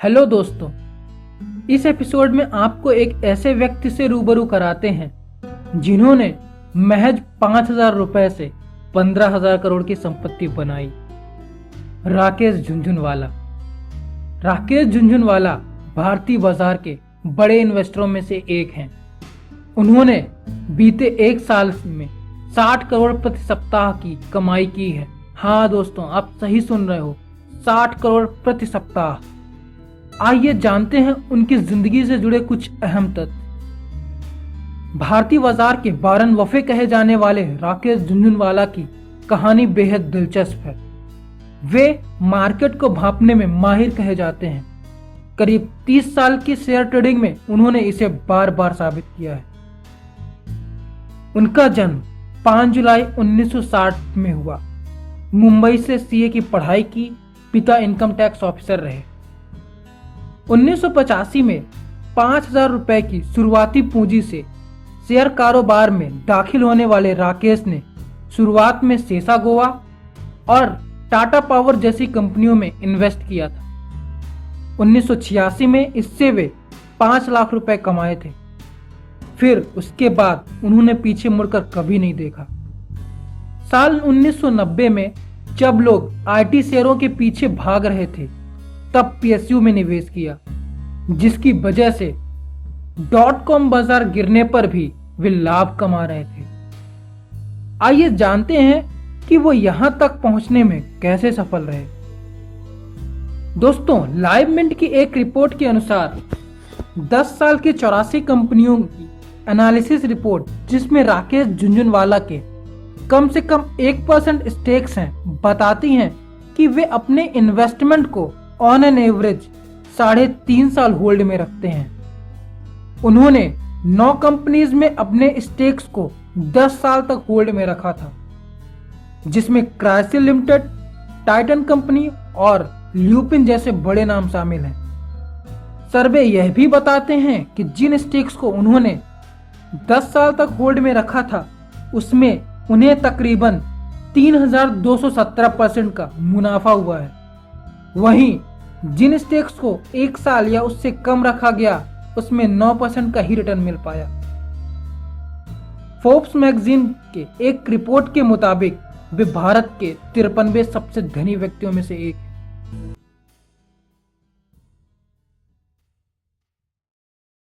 Hello दोस्तों, इस episode में आपको एक ऐसे व्यक्ति से रूबरू कराते हैं जिन्होंने महज 5,000 रुपए से 15,000 करोड़ की संपत्ति बनाई। राकेश झुनझुनवाला। राकेश झुनझुनवाला भारतीय बाजार के बड़े इन्वेस्टरों में से एक हैं। उन्होंने बीते एक साल में 60 करोड़ प्रति सप्ताह की कमाई की है। हाँ दोस्तों, आप सही सुन रहे हो, 60 करोड़ प्रति सप्ताह। आइए जानते हैं उनकी जिंदगी से जुड़े कुछ अहम तथ्य। भारतीय बाजार के बारन वफे कहे जाने वाले राकेश झुनझुनवाला की कहानी बेहद दिलचस्प है। वे मार्केट को भांपने में माहिर कहे जाते हैं। करीब 30 साल की शेयर ट्रेडिंग में उन्होंने इसे बार बार साबित किया है। उनका जन्म 5 जुलाई 1960 में हुआ। मुंबई से सीए की पढ़ाई की। पिता इनकम टैक्स ऑफिसर रहे। 1985 में 5,000 रुपए की शुरुआती पूंजी से शेयर कारोबार में दाखिल होने वाले राकेश ने शुरुआत में सेसा गोवा और टाटा पावर जैसी कंपनियों में इन्वेस्ट किया था। 1986 में इससे वे 5 लाख रुपए कमाए थे। फिर उसके बाद उन्होंने पीछे मुड़कर कभी नहीं देखा। साल 1990 में जब लोग आईटी शेयरों के पीछे भाग रहे थे, तब पीएसयू में निवेश किया, जिसकी वजह से .com बाजार गिरने पर भी वे लाभ कमा रहे थे। आइए जानते हैं कि वो यहां तक पहुंचने में कैसे सफल रहे। दोस्तों, लाइव मिंट की एक रिपोर्ट के अनुसार 10 साल की 84 कंपनियों की एनालिसिस रिपोर्ट, जिसमें राकेश झुनझुनवाला के कम से कम 1% स्टेक्स हैं, बताती हैं कि वे अपने इन्वेस्टमेंट को ऑन एन एवरेज 3.5 साल होल्ड में रखते हैं। उन्होंने 9 कंपनीज में अपने स्टेक्स को 10 साल तक होल्ड में रखा था, जिसमें क्राइसिल लिमिटेड, टाइटन कंपनी और ल्यूपिन जैसे बड़े नाम शामिल हैं। सर्वे यह भी बताते हैं कि जिन स्टेक्स को उन्होंने 10 साल तक होल्ड में रखा था, उसमें उन्हें तकरीबन 3,217% का मुनाफा हुआ है। वहीं जिन स्टेक्स को 1 साल या उससे कम रखा गया, उसमें 9% का ही रिटर्न मिल पाया। फोर्ब्स मैगजीन के एक रिपोर्ट के मुताबिक वे भारत के 53वें सबसे धनी व्यक्तियों में से एक हैं।